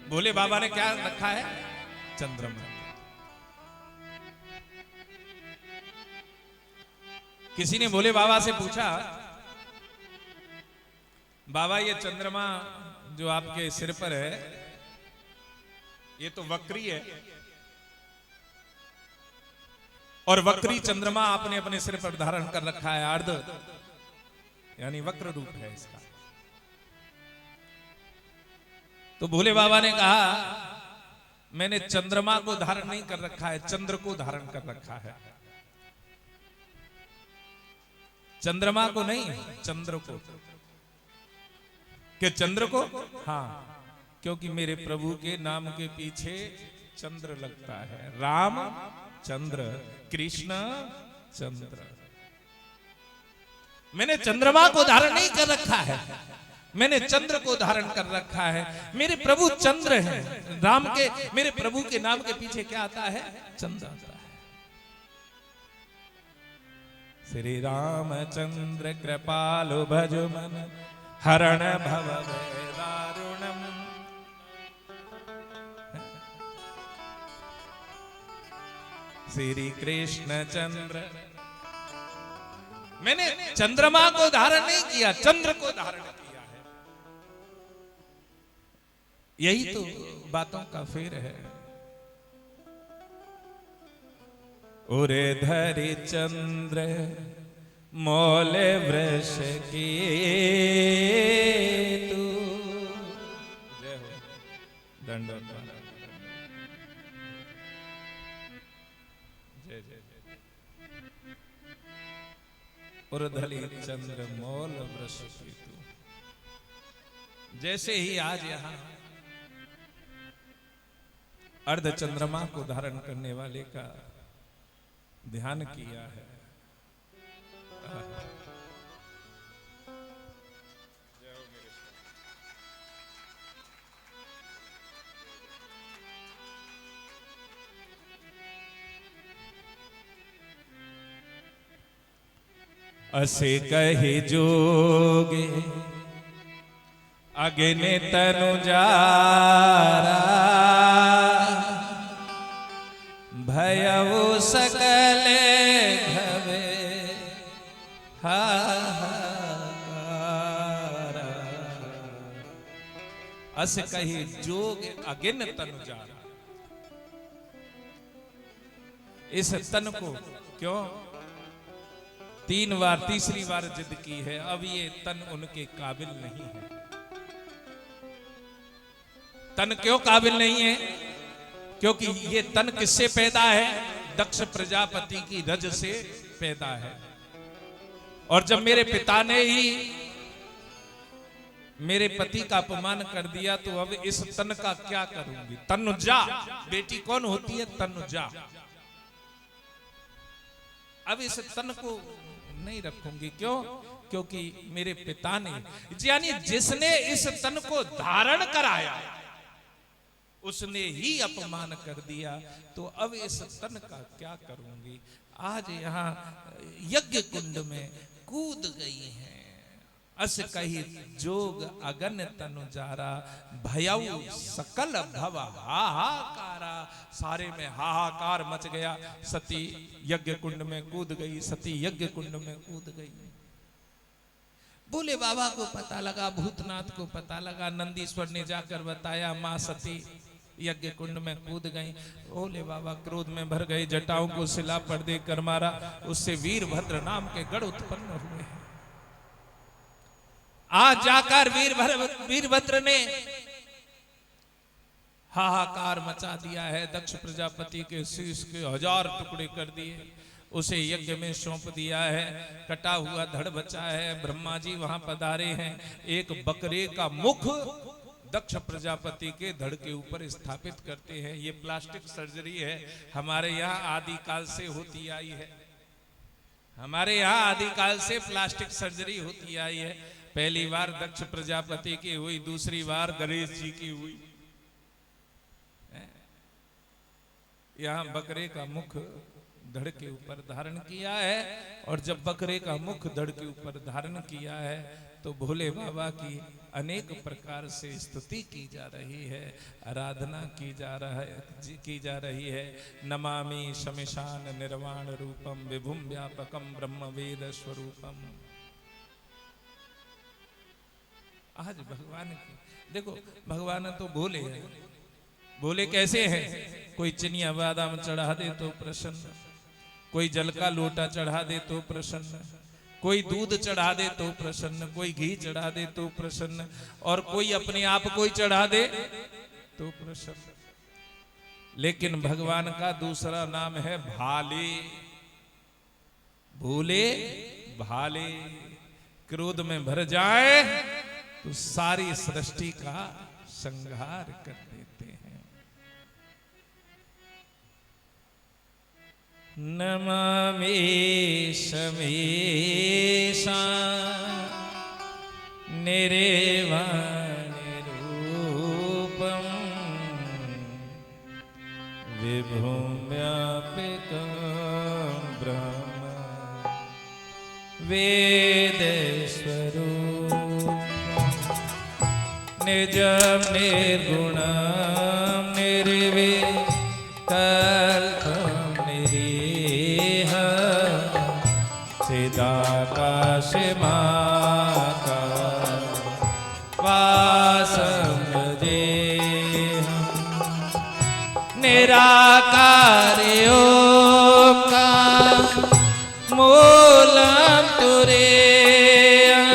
भोले बाबा ने क्या रखा है? चंद्रमा। किसी ने भोले बाबा से पूछा, बाबा ये चंद्रमा जो आपके सिर पर है ये तो वक्री है, और वक्री चंद्रमा आपने अपने सिर पर धारण कर रखा है, अर्ध यानी वक्र रूप है इसका। तो भोले बाबा ने कहा, मैंने चंद्रमा को धारण नहीं कर रखा है, चंद्र को धारण कर रखा है। चंद्रमा को नहीं, चंद्र को। कि चंद्र को? हाँ, क्योंकि मेरे प्रभु के नाम के पीछे चंद्र लगता है। राम चंद्र, कृष्ण चंद्र। मैंने चंद्रमा को धारण नहीं कर रखा है, मैंने चंद्र को धारण कर रखा है। मेरे प्रभु चंद्र हैं। राम के, मेरे प्रभु के नाम के पीछे क्या आता है? चंद्र आता है। श्री रामचंद्र कृपालु भज मन हरण भव दारुणम। श्री कृष्ण चंद्र। मैंने चंद्रमा को धारण नहीं किया, चंद्र को धारण किया है। यही तो बातों का फेर है। उरे धरि चंद्र मोल वृष की तू। जय हो। दंडवत। जय जय जय। उर्धली चंद्र मोल वृष की तू। जैसे ही आज यहां अर्ध चंद्रमा को धारण करने वाले का ध्यान किया है, असे कहे जोगे अग्नि तनु जारा, भयउ सकल घवे हाहाकारा। अस कही जोग अगिन तनु जारा। इस तन को क्यों 3 बार, तीसरी बार जिद की है, अब ये तन उनके काबिल नहीं है। तन क्यों काबिल नहीं है? क्योंकि ये तन किससे पैदा है? दक्ष प्रजापति की रज से पैदा है। और जब मेरे पिता ने ही मेरे पति का अपमान कर दिया, तो अब इस तन का क्या करूंगी? तनुजा बेटी कौन होती है? तनुजा। अब इस तन को नहीं रखूंगी। क्यों? क्योंकि मेरे पिता ने, यानी जिसने इस तन को धारण कराया उसने ही अपमान कर दिया, तो अब इस तन का क्या करूंगी? आज यहाँ यज्ञ कुंड में कूद गई हैं। अस कही जोग अगन तनु जारा, भयउ सकल भव हाहाकारा। सारे में हाहाकार मच गया। सती यज्ञ कुंड में कूद गई, सती यज्ञ कुंड में कूद गई। भोले बाबा को पता लगा, भूतनाथ को पता लगा, नंदीश्वर ने जाकर बताया, मां सती यज्ञ कुंड में कूद गई। भोले बाबा क्रोध में भर गए, जटाओं को शिला पर देकर मारा। उससे वीरभद्र नाम के गढ़ उत्पन्न हुए हैं। आज जाकर वीरभद्र ने हाहाकार मचा दिया है। दक्ष प्रजापति के शीश के 1000 टुकड़े कर दिए, उसे यज्ञ में सौंप दिया है। कटा हुआ धड़ बचा है। ब्रह्मा जी वहां पधारे हैं। एक बकरे का मुख दक्ष प्रजापति के धड़ के ऊपर स्थापित करते हैं। ये प्लास्टिक सर्जरी है, हमारे यहाँ आदिकाल से होती आई है। हमारे यहाँ आदिकाल से प्लास्टिक सर्जरी होती आई है। पहली बार दक्ष प्रजापति की हुई, दूसरी बार गणेश जी की हुई। यहाँ बकरे का मुख धड़ के ऊपर धारण किया है, और जब बकरे का मुख धड़ के ऊपर धारण किया है तो भोले बाबा की अनेक प्रकार से स्तुति की जा रही है, आराधना की जा रही है। नमामि शमिशान निर्वाण रूपम विभुम व्यापकम ब्रह्म वेद स्वरूपम। आज भगवान की देखो, भगवान तो भोले हैं। भोले कैसे हैं? कोई चिनिया बादाम चढ़ा दे तो प्रसन्न, कोई जल का लोटा चढ़ा दे तो प्रसन्न, कोई दूध चढ़ा दे तो प्रसन्न, कोई घी चढ़ा दे तो प्रसन्न, और कोई अपने आप कोई चढ़ा दे तो प्रसन्न। लेकिन भगवान का दूसरा नाम है भाले। भोले भाले। क्रोध में भर जाए तो सारी सृष्टि का संहार कर देते हैं। नमामि शमीशा निर्वाणि रूपं विभुं व्यापकं ब्रह्म वेदस्वरूपं निजं निर्गुणं निर्विकल्पं वासं जेहं निराकार्योऽहं मूलं तुरीयं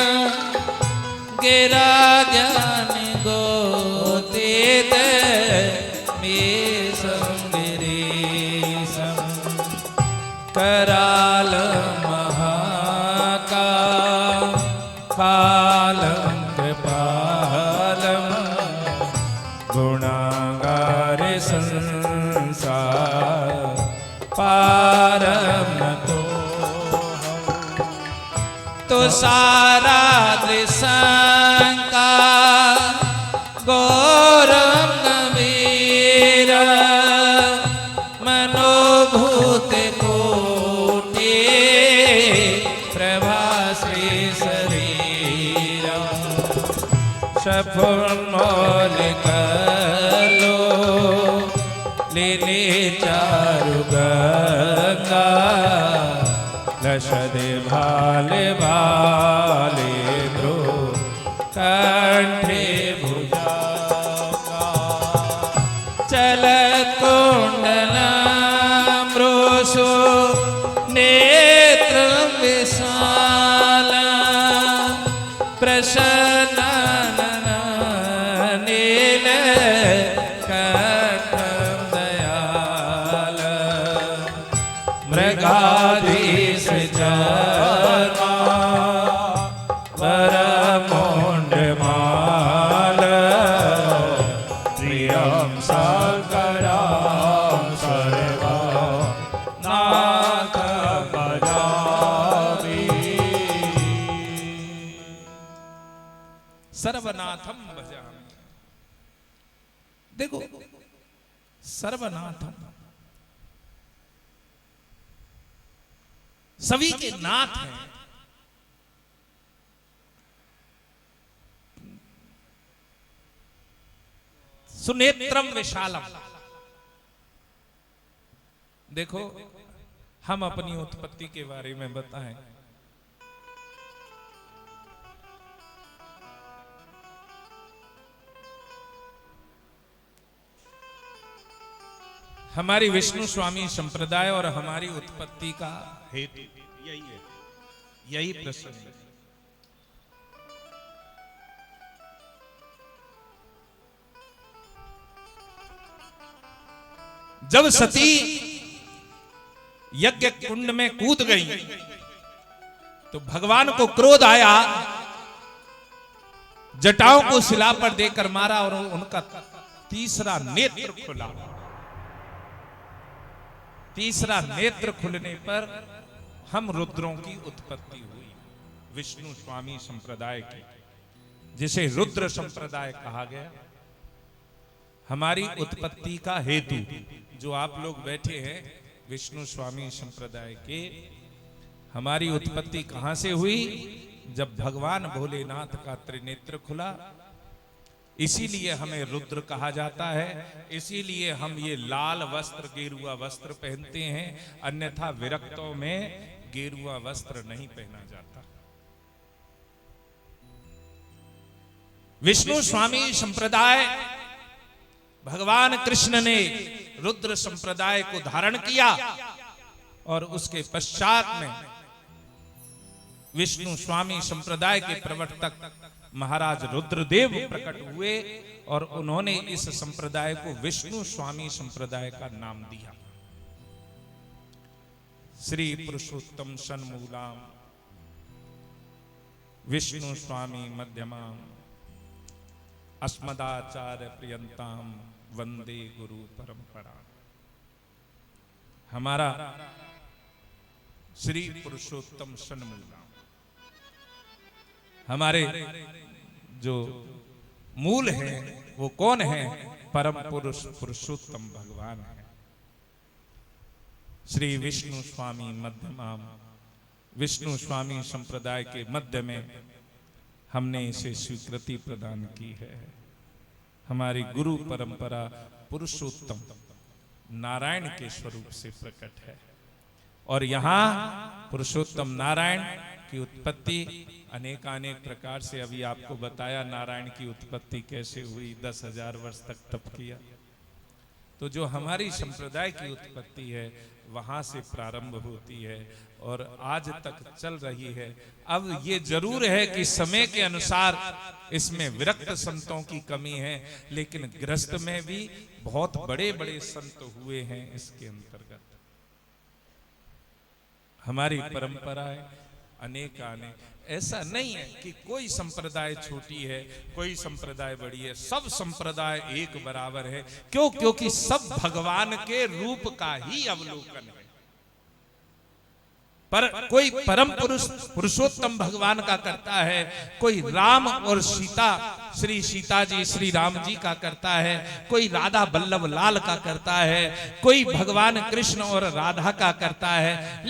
गिरा ज्ञानगोतीत मीशं गिरीशं करालं कालं कृपालं गुणागार संसार पारं नतो तो सारा दृशंका गौरं गंभीर मनोभूत कोटि प्रभाश्री सफुन्मौलिकलो लीली चारु गंगा लशदे भाले भाले द्रो कंठे भुजा चलत कुंडलं मृषो नेत्रं विशालं प्रसन्न मृगाधीश चर्मा वरमुण्डमाल प्रियं शङ्करं सर्वा नाथ भजामि। सर्वनाथम भजामि। देखो, सर्वनाथम सभी के नाथ हैं। सुनेत्रम विशालम। देखो, हम अपनी उत्पत्ति के बारे में बताएं। हमारी विष्णु स्वामी संप्रदाय और हमारी उत्पत्ति का हेतु यही है, यही प्रश्न है। जब सती यज्ञ कुंड में कूद गई तो भगवान को क्रोध आया, जटाओं को शिला पर देकर मारा और उनका तीसरा नेत्र खुला। तीसरा नेत्र खुलने पर हम रुद्रों की उत्पत्ति हुई, विष्णु स्वामी संप्रदाय की, जिसे रुद्र संप्रदाय कहा गया। हमारी उत्पत्ति का हेतु जो आप लोग बैठे हैं विष्णु स्वामी संप्रदाय के, हमारी उत्पत्ति कहां से हुई? जब भगवान भोलेनाथ का त्रिनेत्र खुला, इसीलिए हमें रुद्र कहा जाता है, इसीलिए हम ये लाल वस्त्र गेरुआ वस्त्र पहनते हैं, अन्यथा विरक्तों में गेरुआ वस्त्र नहीं पहना जाता। विष्णु स्वामी संप्रदाय, भगवान कृष्ण ने रुद्र संप्रदाय को धारण किया और उसके पश्चात में विष्णु स्वामी संप्रदाय के प्रवर्तक महाराज रुद्रदेव प्रकट हुए और उन्होंने इस संप्रदाय को विष्णु स्वामी संप्रदाय का नाम दिया। श्री पुरुषोत्तम सन्मूलाम विष्णु स्वामी मध्यमाम अस्मदाचार्य प्रियंताम वंदे गुरु परंपरा। हमारा श्री पुरुषोत्तम सन्मूलाम, हमारे जो मूल है वो कौन है? परम पुरुष पुरुषोत्तम भगवान है। श्री विष्णु स्वामी मध्यमाम, विष्णु स्वामी संप्रदाय के मध्य में हमने इसे स्वीकृति प्रदान की है। हमारी गुरु परंपरा पुरुषोत्तम नारायण के स्वरूप से प्रकट है और यहाँ पुरुषोत्तम नारायण की उत्पत्ति अनेकानेक प्रकार से अभी आपको बताया। नारायण की उत्पत्ति कैसे हुई, 10,000 वर्ष तक तप किया। तो जो हमारी संप्रदाय की उत्पत्ति है वहां से प्रारंभ होती है और आज तक चल रही है। अब ये जरूर है कि समय के अनुसार इसमें विरक्त संतों की कमी है, लेकिन गृहस्थ में भी बहुत बड़े बड़े संत हुए हैं। इसके अंतर्गत हमारी परंपराएं अनेक अनेक, ऐसा नहीं है कि कोई संप्रदाय छोटी है कोई संप्रदाय बड़ी है, सब संप्रदाय एक बराबर है। क्यों? क्योंकि सब भगवान के रूप का ही अवलोकन है। पर कोई परम पुरुष पुरुषोत्तम भगवान का करता है, कोई राम और सीता श्री सीता जी श्री राम जी का करता है, कोई राधा बल्लभ लाल का करता है, कोई भगवान कृष्ण और राधा का करता है,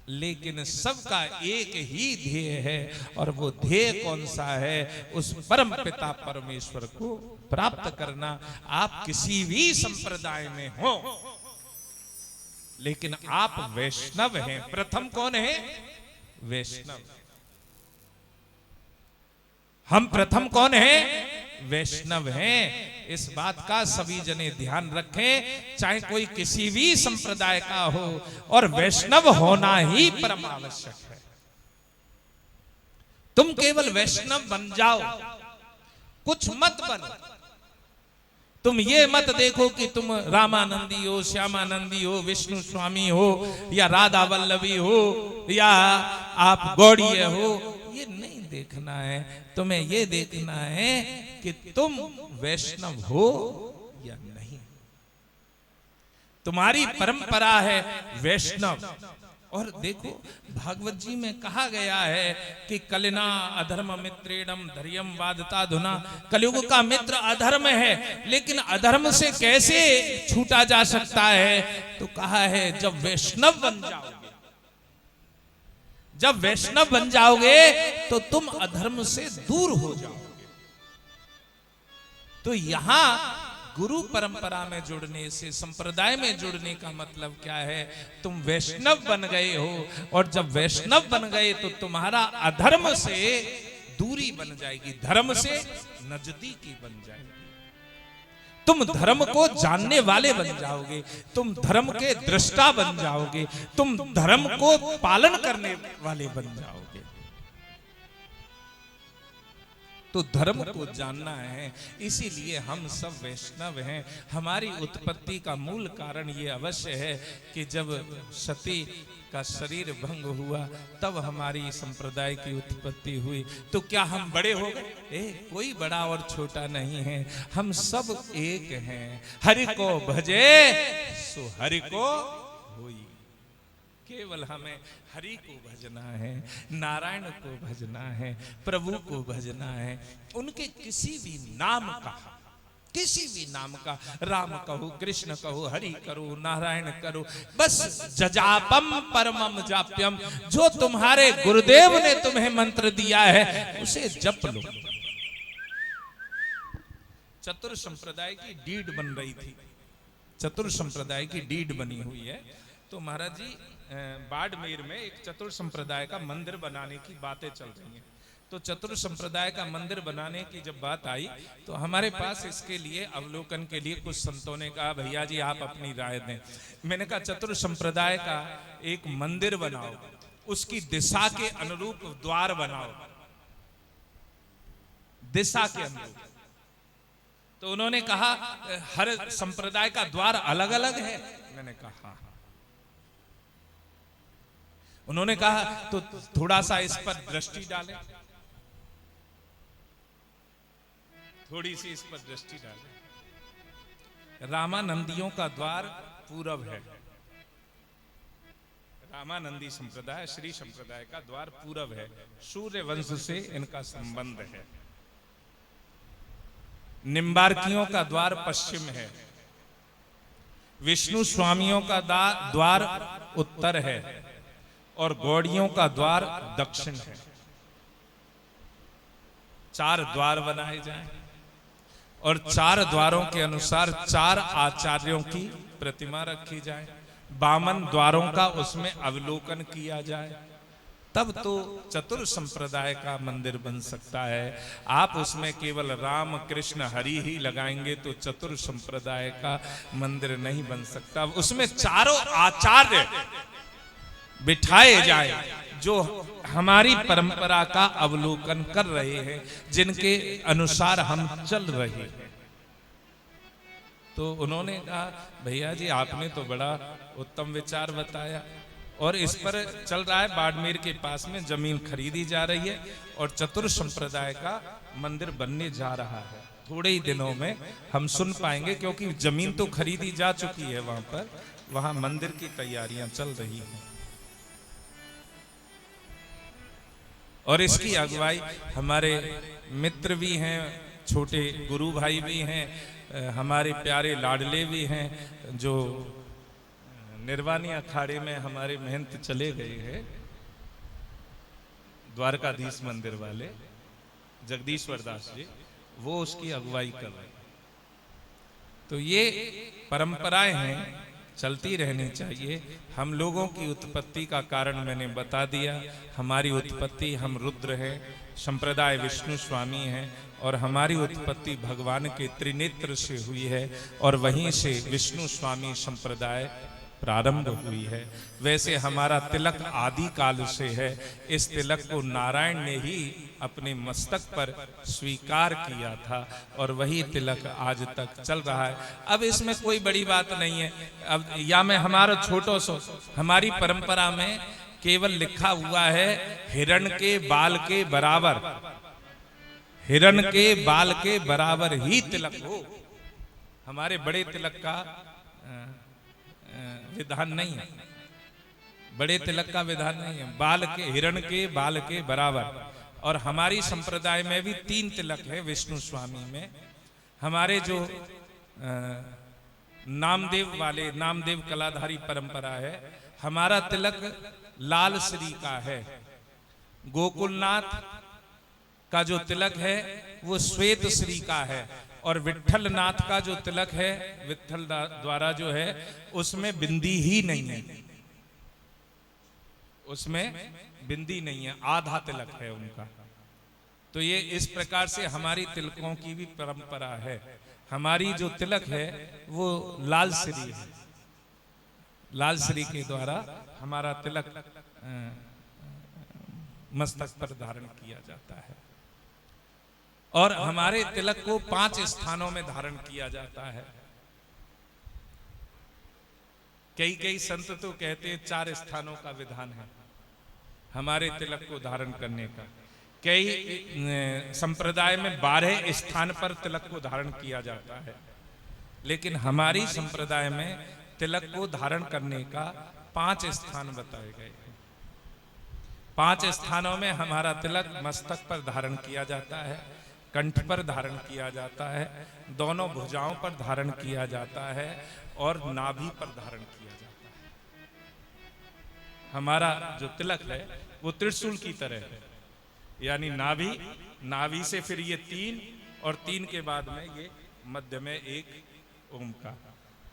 लेकिन सबका एक ही ध्येय है। और वो ध्येय कौन सा है? उस परम पिता परमेश्वर को प्राप्त करना। आप किसी भी संप्रदाय में हो, लेकिन आप वैष्णव हैं। प्रथम कौन है? वैष्णव। हम प्रथम कौन है? वैष्णव हैं। इस बात का सभी जने ध्यान रखें, चाहे कोई किसी भी संप्रदाय का हो, और वैष्णव होना ही परम आवश्यक है। तुम केवल वैष्णव बन जाओ, कुछ मत बनो। तुम ये मत देखो कि तुम रामानंदी हो, श्यामानंदी हो, विष्णु स्वामी हो, या राधा वल्लभी हो, या आप गौड़ीय हो। ये नहीं देखना है। तुम्हें ये देखना है कि तुम वैष्णव हो या नहीं। तुम्हारी परंपरा है वैष्णव। और देखो भागवत जी में कहा गया है कि कलिना अधर्म मित्रेणम धैर्यम वादता धुना। कलयुग का मित्र अधर्म है, लेकिन अधर्म से कैसे छूटा जा सकता है? तो कहा है जब वैष्णव बन जाओगे, जब वैष्णव बन जाओगे तो तुम अधर्म से दूर हो जाओगे। तो यहां गुरु परंपरा में जुड़ने से, संप्रदाय में जुड़ने का मतलब क्या है? तुम वैष्णव बन गए हो, और जब वैष्णव बन गए तो तुम्हारा अधर्म से दूरी बन जाएगी, धर्म से नजदीकी बन जाएगी। तुम धर्म को जानने वाले बन जाओगे, तुम धर्म के दृष्टा बन जाओगे, तुम धर्म को पालन करने वाले बन जाओगे। तो धर्म को जानना है, इसीलिए हम सब वैष्णव हैं। हमारी उत्पत्ति का मूल कारण ये अवश्य है कि जब सती का शरीर भंग हुआ तब हमारी संप्रदाय की उत्पत्ति हुई। तो क्या हम बड़े हो गए? कोई बड़ा और छोटा नहीं है, हम सब एक हैं। हरि को भजे सो हरि को होई। केवल हमें हरि को भजना है, नारायण को भजना है, प्रभु को भजना है। उनके किसी भी नाम का किसी भी नाम का, राम कहो, कृष्ण कहो, हरि करो, नारायण करो, बस जजापम परमम जाप्यम, जो तुम्हारे गुरुदेव ने तुम्हें मंत्र दिया है उसे जप लो। चतुर संप्रदाय की डीड बन रही थी, चतुर संप्रदाय की डीड बनी हुई है। तो महाराज जी बाड़मेर में एक चतुर संप्रदाय का मंदिर बनाने की बातें चल रही हैं। तो चतुर संप्रदाय का मंदिर बनाने की जब बात आई तो हमारे पास इसके लिए अवलोकन के लिए कुछ संतों ने कहा भैया जी आप अपनी राय दें। मैंने कहा चतुर संप्रदाय का एक मंदिर बनाओ, उसकी दिशा के अनुरूप द्वार बनाओ, दिशा के अनुरूप। तो उन्होंने कहा हर संप्रदाय का द्वार अलग अलग है। मैंने कहा हाँ। उन्होंने कहा तो थोड़ा सा इस पर दृष्टि डालें, थोड़ी सी इस पर दृष्टि डालें। रामानंदियों का द्वार पूरब है, रामानंदी संप्रदाय श्री संप्रदाय का द्वार पूरब है, सूर्य वंश से इनका संबंध है। निम्बार्कियों का द्वार पश्चिम है, विष्णु स्वामियों का द्वार उत्तर है और गौड़ियों का द्वार दक्षिण है। 4 द्वार बनाए जाएं और 4 द्वारों के अनुसार 4 आचार्यों की प्रतिमा रखी जाए, 52 द्वारों का उसमें अवलोकन किया जाए, तब तो चतुर संप्रदाय का मंदिर बन सकता है। आप उसमें केवल राम कृष्ण हरि ही लगाएंगे तो चतुर संप्रदाय का मंदिर नहीं बन सकता। उसमें 4 आचार्य बिठाए जाए जो हमारी परंपरा का अवलोकन कर रहे हैं, जिनके अनुसार हम चल रहे हैं। तो उन्होंने कहा भैया जी आपने तो बड़ा उत्तम विचार बताया, और इस पर चल रहा है बाड़मेर के पास में जमीन खरीदी जा रही है और चतुर संप्रदाय का मंदिर बनने जा रहा है। थोड़े ही दिनों में हम सुन पाएंगे, क्योंकि जमीन तो खरीदी जा चुकी है वहां पर, वहां मंदिर की तैयारियां चल रही हैं। और इसकी अगुवाई हमारे मित्र भी हैं, छोटे गुरु भाई भी हैं, हमारे प्यारे लाडले भी हैं, जो निर्वाणी अखाड़े में हमारे महंत चले गए हैं, द्वारकाधीश मंदिर वाले जगदीश्वर दास जी, वो उसकी अगुवाई कर रहे हैं। तो ये परंपराएं हैं, चलती रहनी चाहिए। हम लोगों की उत्पत्ति का कारण मैंने बता दिया। हमारी उत्पत्ति, हम रुद्र हैं, संप्रदाय विष्णु स्वामी हैं, और हमारी उत्पत्ति भगवान के त्रिनेत्र से हुई है, और वहीं से विष्णु स्वामी संप्रदाय प्रारंभ हुई है। वैसे हमारा तिलक आदि काल से है। इस तिलक को नारायण ने ही अपने मस्तक पर स्वीकार किया था और वही तिलक आज तक चल रहा है। अब इसमें कोई बड़ी बात नहीं है। अब या मैं हमारा छोटो सो, हमारी परंपरा में केवल लिखा हुआ है हिरण के बाल के बराबर, हिरण के बाल के बराबर ही तिलक हो। हमारे बड़े तिलक का विधान नहीं है, बड़े तिलक का विधान नहीं है। बाल के, हिरण के बाल के बराबर। और हमारी संप्रदाय में भी 3 तिलक है विष्णु स्वामी में। हमारे जो नामदेव वाले, नामदेव कलाधारी परंपरा है, हमारा तिलक लाल श्री का है। गोकुलनाथ का जो तिलक है वो श्वेत श्री का है, और विट्ठल नाथ का जो तिलक है, विट्ठल द्वारा जो है, उसमें बिंदी ही नहीं है, उसमें बिंदी नहीं है, आधा तिलक है उनका। तो ये इस प्रकार से हमारी तिलकों की भी परंपरा है। हमारी जो तिलक है वो लाल श्री है, लाल श्री के द्वारा हमारा तिलक मस्तक पर धारण किया जाता है। और हमारे तिलक को 5 स्थानों में धारण किया जाता है। कई संत तो कहते हैं 4 स्थानों का विधान है हमारे तिलक को धारण करने का। कई संप्रदाय में 12 स्थान पर तिलक को धारण किया जाता है, लेकिन हमारी संप्रदाय में तिलक को धारण करने का 5 स्थान बताए गए हैं। 5 स्थानों में हमारा तिलक मस्तक पर धारण किया जाता है। कंठ पर धारण किया जाता है, दोनों भुजाओं पर धारण किया जाता है और नाभि पर धारण किया जाता है। हमारा जो तिलक है वो त्रिशूल की तरह है, यानी नाभि से फिर ये 3 और 3 के बाद में ये मध्य में एक ओम का।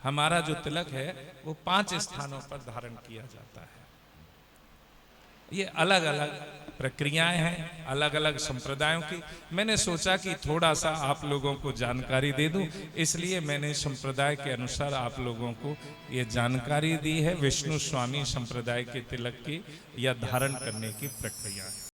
हमारा जो तिलक है वो 5 स्थानों पर धारण किया जाता है। ये अलग अलग प्रक्रियाएं हैं, अलग अलग संप्रदायों की। मैंने सोचा कि थोड़ा सा आप लोगों को जानकारी दे दूं, इसलिए मैंने संप्रदाय के अनुसार आप लोगों को ये जानकारी दी है। विष्णु स्वामी संप्रदाय के तिलक की या धारण करने की प्रक्रिया है।